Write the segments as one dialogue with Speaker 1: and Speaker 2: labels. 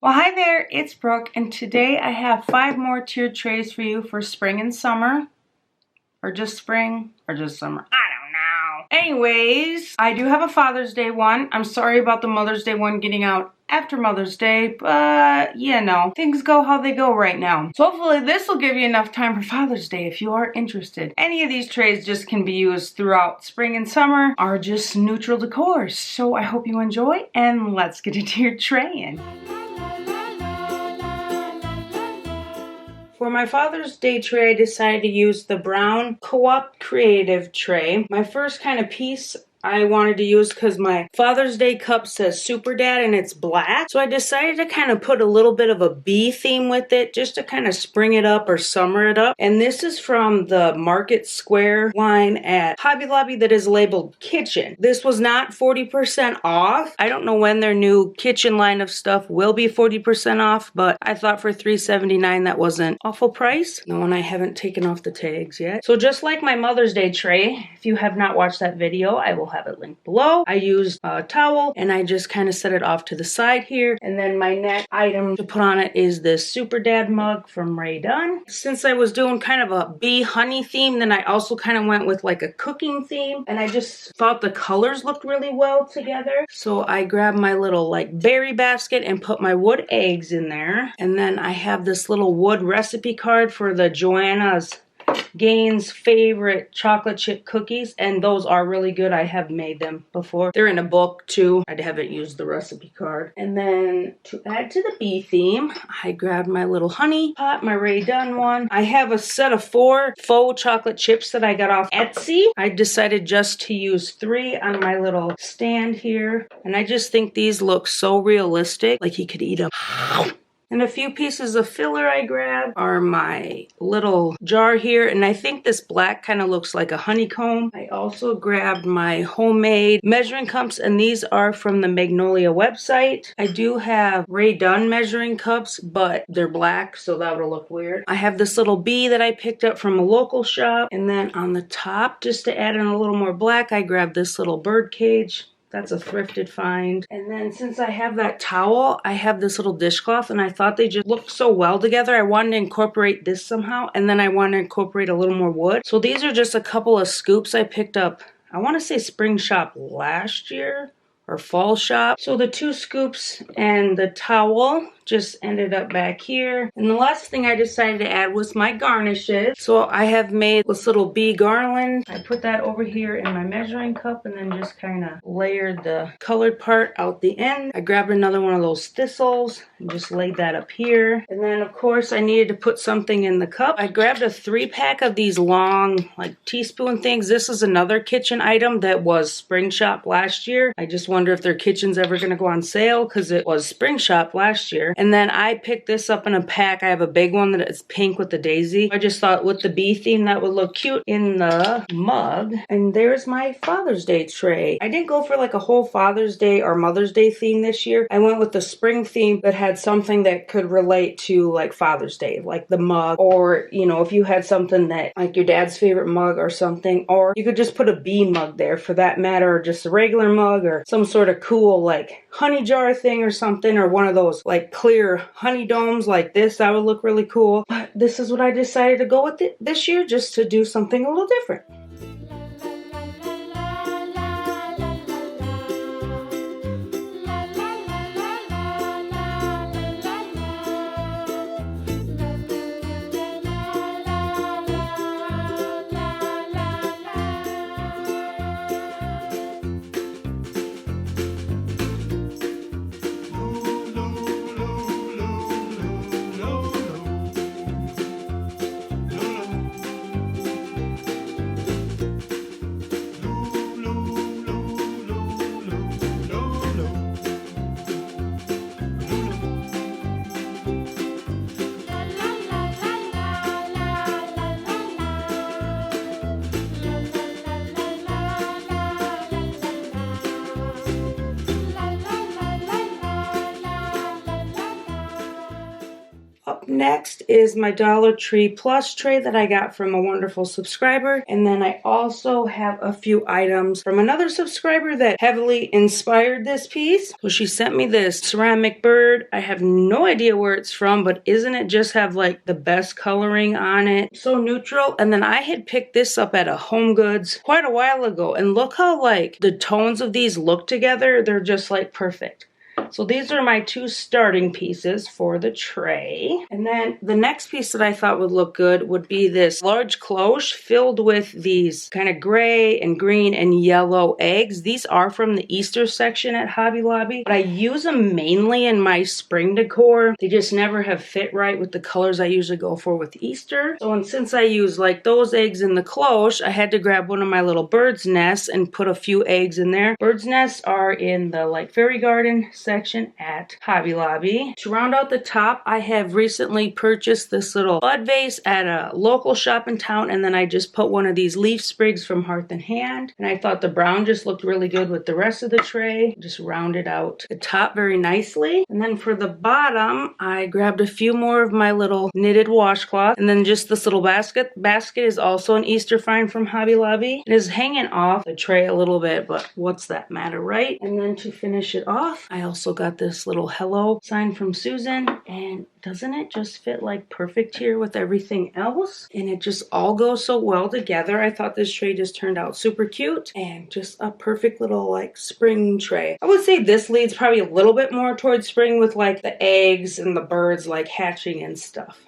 Speaker 1: Well, hi there, it's Brooke, and today I have 5 more tiered trays for you for spring and summer. Or just spring, or just summer. I don't know. Anyways, I do have a Father's Day one. I'm sorry about the Mother's Day one getting out after Mother's Day, but you know, things go how they go right now. So hopefully this will give you enough time for Father's Day if you are interested. Any of these trays just can be used throughout spring and summer, are just neutral decor. So I hope you enjoy, and let's get into your traying. For my Father's Day tray, I decided to use the brown Co-op Creative tray. My first kind of piece I wanted to use because my Father's Day cup says Super Dad and it's black. So I decided to kind of put a little bit of a bee theme with it just to kind of spring it up or summer it up. And this is from the Market Square line at Hobby Lobby that is labeled kitchen. This was not 40% off. I don't know when their new kitchen line of stuff will be 40% off, but I thought for $3.79 that wasn't awful price. No, and I haven't taken off the tags yet. So just like my Mother's Day tray, if you have not watched that video, I will have it linked below. I used a towel and I just kind of set it off to the side here. And then my next item to put on it is this Super Dad mug from Ray Dunn. Since I was doing kind of a bee honey theme, then I also kind of went with like a cooking theme. And I just thought the colors looked really well together. So I grabbed my little like berry basket and put my wood eggs in there. And then I have this little wood recipe card for the Joanna's Gaines favorite chocolate chip cookies, and those are really good. I have made them before. They're in a book too. I haven't used the recipe card. And then to add to the bee theme, I grabbed my little honey pot, my Ray Dunn one. I have a set of 4 faux chocolate chips that I got off Etsy. I decided just to use 3 on my little stand here, and I just think these look so realistic, like you could eat them. And a few pieces of filler I grabbed are my little jar here. And I think this black kind of looks like a honeycomb. I also grabbed my homemade measuring cups, and these are from the Magnolia website. I do have Ray Dunn measuring cups, but they're black, so that would look weird. I have this little bee that I picked up from a local shop. And then on the top, just to add in a little more black, I grabbed this little bird cage. That's a thrifted find. And then since I have that towel, I have this little dishcloth, and I thought they just looked so well together. I wanted to incorporate this somehow, and then I wanted to incorporate a little more wood. So these are just a couple of scoops I picked up, I want to say spring shop last year or fall shop. So the 2 scoops and the towel just ended up back here. And the last thing I decided to add was my garnishes. So I have made this little bee garland. I put that over here in my measuring cup and then just kind of layered the colored part out the end. I grabbed another one of those thistles and just laid that up here. And then of course I needed to put something in the cup. I grabbed a 3-pack of these long like teaspoon things. This is another kitchen item that was spring shop last year. I just wonder if their kitchen's ever going to go on sale because it was spring shop last year. And then I picked this up in a pack. I have a big one that is pink with the daisy. I just thought with the bee theme that would look cute in the mug. And there's my Father's Day tray. I didn't go for like a whole Father's Day or Mother's Day theme this year. I went with the spring theme that had something that could relate to like Father's Day, like the mug, or you know, if you had something that like your dad's favorite mug or something, or you could just put a bee mug there for that matter, or just a regular mug, or some sort of cool like honey jar thing or something, or one of those like clear honey domes like this. That would look really cool. But this is what I decided to go with it this year, just to do something a little different. Next is my Dollar Tree Plus tray that I got from a wonderful subscriber. And then I also have a few items from another subscriber that heavily inspired this piece. So she sent me this ceramic bird. I have no idea where it's from, but isn't it just have like the best coloring on it? So neutral. And then I had picked this up at a Home Goods quite a while ago. And look how like the tones of these look together. They're just like perfect. So these are my two starting pieces for the tray. And then the next piece that I thought would look good would be this large cloche filled with these kind of gray and green and yellow eggs. These are from the Easter section at Hobby Lobby, but I use them mainly in my spring decor. They just never have fit right with the colors I usually go for with Easter. So and since I use like those eggs in the cloche, I had to grab one of my little bird's nests and put a few eggs in there. Bird's nests are in the like fairy garden section at Hobby Lobby. To round out the top, I have recently purchased this little bud vase at a local shop in town, and then I just put one of these leaf sprigs from Hearth and Hand, and I thought the brown just looked really good with the rest of the tray. Just rounded out the top very nicely. And then for the bottom, I grabbed a few more of my little knitted washcloth, and then just this little basket. Basket is also an Easter find from Hobby Lobby. It is hanging off the tray a little bit, but what's that matter, right? And then to finish it off, I also got this little hello sign from Susan, and doesn't it just fit like perfect here with everything else? And it just all goes so well together. I thought this tray just turned out super cute and just a perfect little like spring tray. I would say this leads probably a little bit more towards spring with like the eggs and the birds like hatching and stuff.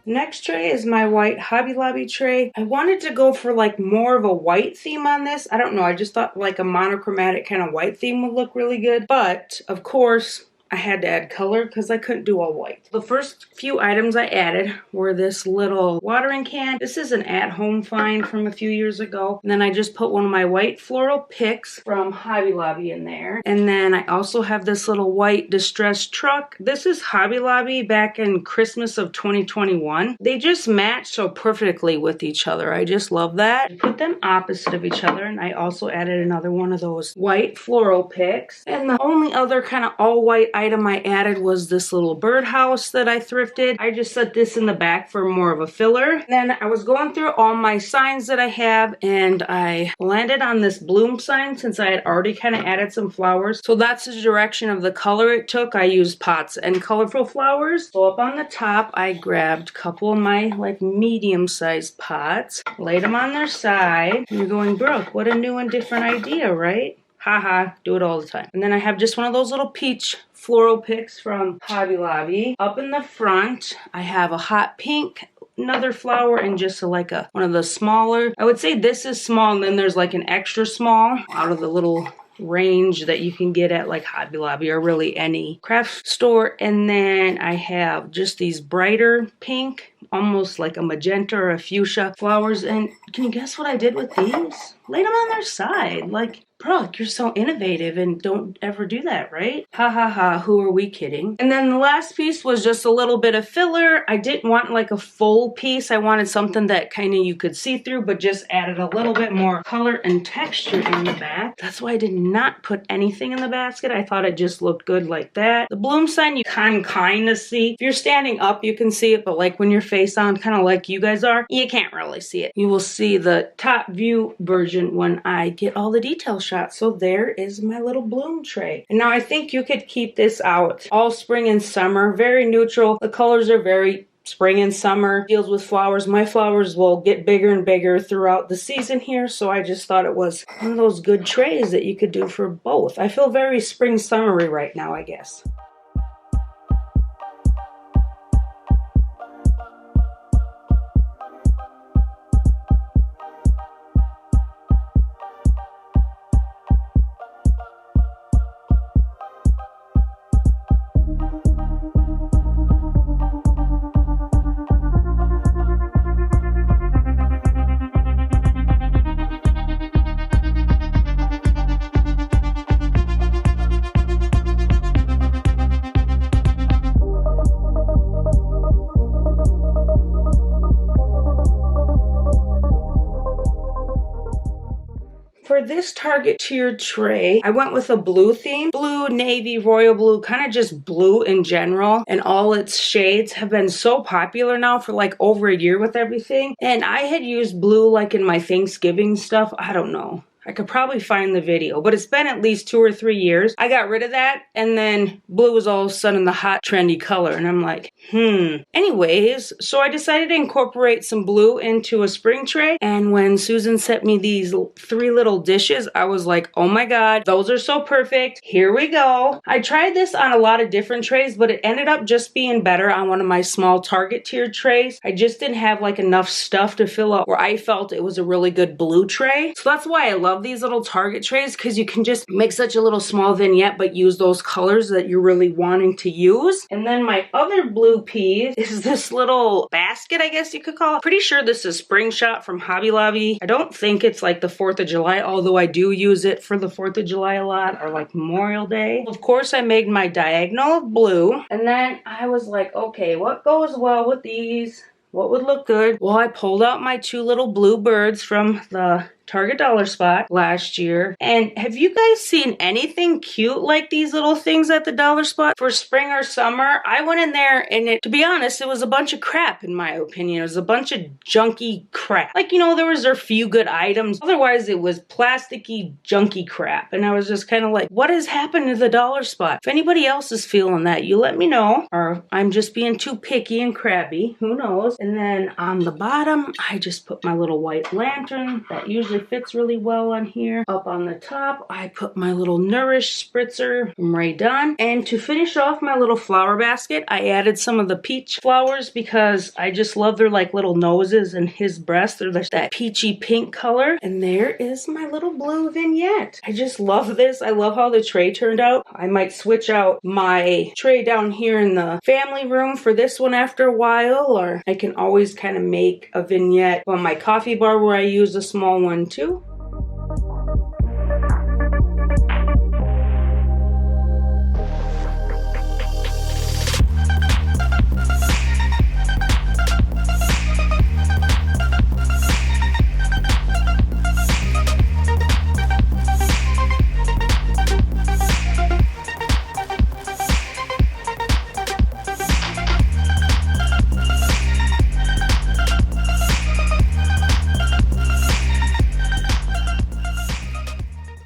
Speaker 1: Next tray is my white Hobby Lobby tray. I wanted to go for like more of a white theme on this. I don't know, I just thought like a monochromatic kind of white theme would look really good. But of course, I had to add color because I couldn't do all white. The first few items I added were this little watering can. This is an at-home find from a few years ago. And then I just put one of my white floral picks from Hobby Lobby in there. And then I also have this little white distressed truck. This is Hobby Lobby back in Christmas of 2021. They just match so perfectly with each other. I just love that. I put them opposite of each other, and I also added another one of those white floral picks. And the only other kind of all white item I added was this little birdhouse that I thrifted. I just set this in the back for more of a filler. And then I was going through all my signs that I have, and I landed on this bloom sign since I had already kind of added some flowers. So that's the direction of the color it took. I used pots and colorful flowers. So up on the top, I grabbed a couple of my like medium-sized pots, laid them on their side. And you're going, Brooke, what a new and different idea, right? Haha, do it all the time. And then I have just one of those little peach floral picks from Hobby Lobby. Up in the front, I have a hot pink, another flower, and just like one of the smaller. I would say this is small, and then there's like an extra small out of the little range that you can get at like Hobby Lobby or really any craft store. And then I have just these brighter pink, almost like a magenta or a fuchsia flowers. And can you guess what I did with these? Laid them on their side. Like, Brooke, you're so innovative and don't ever do that, right? Ha ha ha, who are we kidding? And then the last piece was just a little bit of filler. I didn't want like a full piece. I wanted something that kind of you could see through, but just added a little bit more color and texture in the back. That's why I did not put anything in the basket. I thought it just looked good like that. The bloom sign you can kind of see. If you're standing up, you can see it, but like when you're face on, kind of like you guys are, you can't really see it. You will see the top view version when I get all the details shot. So there is my little bloom tray. And now I think you could keep this out all spring and summer. Very neutral. The colors are very spring and summer. Deals with flowers. My flowers will get bigger and bigger throughout the season here. So I just thought it was one of those good trays that you could do for both. I feel very spring summery right now, I guess. for this Target tier tray, I went with a blue theme. Blue, navy, royal blue, kind of just blue in general. And all its shades have been so popular now for like over a year with everything. And I had used blue like in my Thanksgiving stuff. I don't know. I could probably find the video, but it's been at least 2 or 3 years. I got rid of that, and then blue was all of a sudden the hot, trendy color, and I'm like, Anyways, so I decided to incorporate some blue into a spring tray, and when Susan sent me these 3 little dishes, I was like, oh my god, those are so perfect. Here we go. I tried this on a lot of different trays, but it ended up just being better on one of my small Target tier trays. I just didn't have like enough stuff to fill up where I felt it was a really good blue tray. So that's why I love these little Target trays, because you can just make such a little small vignette but use those colors that you're really wanting to use. And then my other blue piece is this little basket, I guess you could call it. Pretty sure this is Spring Shop from Hobby Lobby. I don't think it's like the 4th of July, although I do use it for the 4th of July a lot, or like Memorial Day. Of course, I made my diagonal of blue, and then I was like, okay, what goes well with these? What would look good? Well, I pulled out my 2 little blue birds from the Target Dollar Spot last year. And have you guys seen anything cute like these little things at the Dollar Spot for spring or summer? I went in there and to be honest, it was a bunch of crap in my opinion. It was a bunch of junky crap. Like, there was a few good items. Otherwise, it was plasticky, junky crap. And I was just kind of like, what has happened to the Dollar Spot? If anybody else is feeling that, you let me know. Or I'm just being too picky and crabby. Who knows? And then on the bottom, I just put my little white lantern that usually fits really well on here. Up on the top, I put my little Nourish spritzer from Rae Dunn. And to finish off my little flower basket, I added some of the peach flowers because I just love their like little noses and his breasts. They're that peachy pink color. And there is my little blue vignette. I just love this. I love how the tray turned out. I might switch out my tray down here in the family room for this one after a while, or I can always kind of make a vignette on my coffee bar where I use a small one too.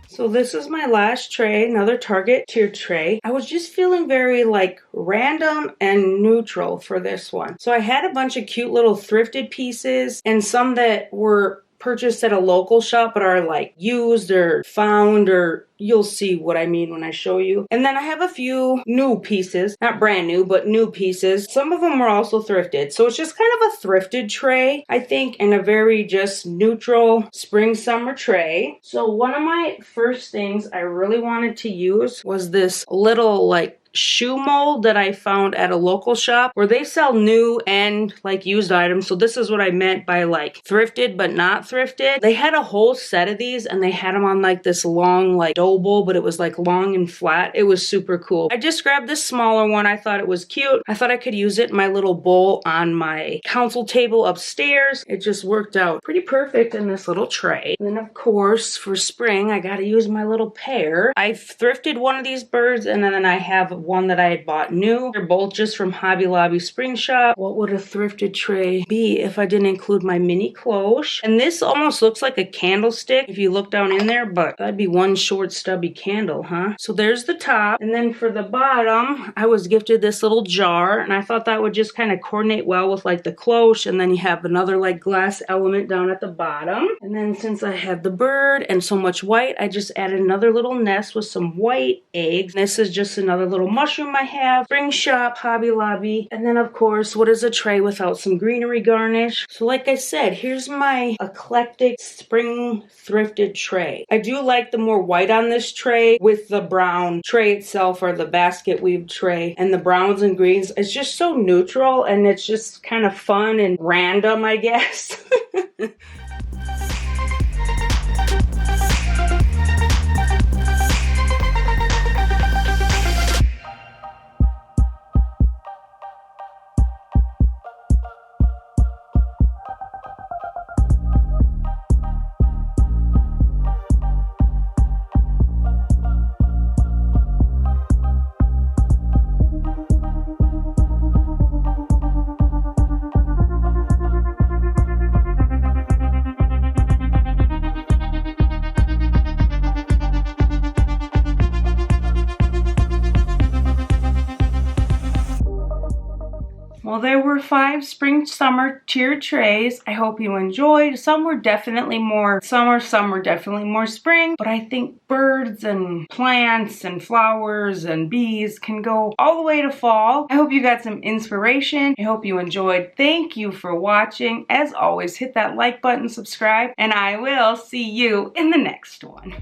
Speaker 1: So this is my last tray, another Target tier tray. I was just feeling very like random and neutral for this one. So I had a bunch of cute little thrifted pieces and some that were purchased at a local shop but are like used or found, or you'll see what I mean when I show you. And then I have a few new pieces, not brand new, but new pieces. Some of them were also thrifted. So it's just kind of a thrifted tray, I think, and a very just neutral spring summer tray. So one of my first things I really wanted to use was this little like shoe mold that I found at a local shop where they sell new and like used items. So this is what I meant by like thrifted but not thrifted. They had a whole set of these and they had them on like this long like dough bowl, but it was like long and flat. It was super cool. I just grabbed this smaller one. I thought it was cute. I thought I could use it in my little bowl on my council table upstairs. It just worked out pretty perfect in this little tray. And then of course for spring I gotta use my little pear. I thrifted one of these birds and then I have one that I had bought new. They're both just from Hobby Lobby Spring Shop. What would a thrifted tray be if I didn't include my mini cloche? And this almost looks like a candlestick if you look down in there, but that'd be one short stubby candle, huh? So there's the top. And then for the bottom, I was gifted this little jar and I thought that would just kind of coordinate well with like the cloche, and then you have another like glass element down at the bottom. And then since I have the bird and so much white, I just added another little nest with some white eggs. This is just another little mushroom I have. Spring Shop, Hobby Lobby. And then of course, what is a tray without some greenery garnish? So like I said, here's my eclectic spring thrifted tray. I do like the more white on this tray with the brown tray itself, or the basket weave tray, and the browns and greens. It's just so neutral and it's just kind of fun and random, I guess. 5 spring summer tier trays. I hope you enjoyed. Some were definitely more summer, some were definitely more spring, but I think birds and plants and flowers and bees can go all the way to fall. I hope you got some inspiration. I hope you enjoyed. Thank you for watching. As always, hit that like button, subscribe, and I will see you in the next one.